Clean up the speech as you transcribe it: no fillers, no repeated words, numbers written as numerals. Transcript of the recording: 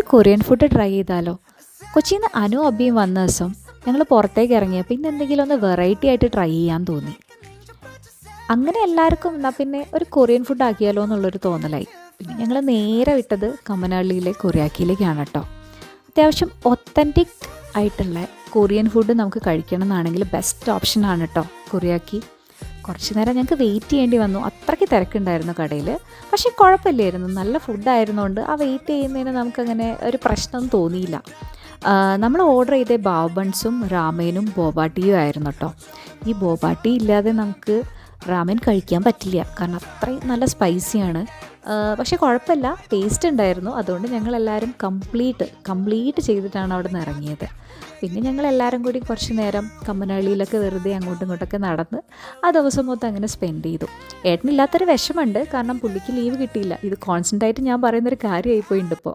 ഒരു Korean food try ചെയ്താലോ? കൊച്ചിയിൽ നിന്ന് അനു അബിയും വന്ന ദിവസം ഞങ്ങൾ പുറത്തേക്ക് ഇറങ്ങിയപ്പോൾ ഇന്ന് എന്തെങ്കിലും ഒന്ന് വെറൈറ്റി ആയിട്ട് ട്രൈ ചെയ്യാൻ തോന്നി. അങ്ങനെ എല്ലാവർക്കും എന്നാൽ പിന്നെ ഒരു കൊറിയൻ ഫുഡ് ആക്കിയാലോ എന്നുള്ളൊരു തോന്നലായി. പിന്നെ ഞങ്ങൾ നേരെ വിട്ടത് കമ്മനഹള്ളിയിലെ കൊറിയാക്കിയിലേക്കാണ് കേട്ടോ. അത്യാവശ്യം ഒത്തൻറ്റിക് ആയിട്ടുള്ള കൊറിയൻ ഫുഡ് നമുക്ക് കഴിക്കണം എന്നാണെങ്കിൽ ബെസ്റ്റ് ഓപ്ഷനാണ് കേട്ടോ കൊറിയാക്കി. കുറച്ച് നേരം ഞങ്ങൾക്ക് വെയിറ്റ് ചെയ്യേണ്ടി വന്നു, അത്രയ്ക്ക് തിരക്കുണ്ടായിരുന്നു കടയിൽ. പക്ഷേ കുഴപ്പമില്ലായിരുന്നു, നല്ല ഫുഡായിരുന്നുകൊണ്ട് ആ വെയിറ്റ് ചെയ്യുന്നതിന് നമുക്കങ്ങനെ ഒരു പ്രശ്നം തോന്നിയില്ല. നമ്മൾ ഓർഡർ ചെയ്ത ബാവബൺസും റാമേനും ബോബാട്ടിയും ആയിരുന്നു കേട്ടോ. ഈ ബോബാട്ടി ഇല്ലാതെ നമുക്ക് റാമൻ കഴിക്കാൻ പറ്റില്ല, കാരണം അത്രയും നല്ല സ്പൈസിയാണ്. പക്ഷേ കുഴപ്പമില്ല, ടേസ്റ്റ് ഉണ്ടായിരുന്നു. അതുകൊണ്ട് ഞങ്ങളെല്ലാവരും കംപ്ലീറ്റ് ചെയ്തിട്ടാണ് അവിടെ നിന്ന് ഇറങ്ങിയത്. പിന്നെ ഞങ്ങളെല്ലാവരും കൂടി കുറച്ച് നേരം കമ്മനഹള്ളിയിലൊക്കെ വെറുതെ അങ്ങോട്ടും ഇങ്ങോട്ടൊക്കെ നടന്ന് ആ ദിവസം മൊത്തം അങ്ങനെ സ്പെൻഡ് ചെയ്തു. ഏട്ടനില്ലാത്തൊരു വിഷമമുണ്ട്, കാരണം പുള്ളിക്ക് ലീവ് കിട്ടിയില്ല. ഇത് കോൺസ്റ്റൻ്റ് ആയിട്ട് ഞാൻ പറയുന്നൊരു കാര്യമായിപ്പോയിട്ടുണ്ട് ഇപ്പോൾ.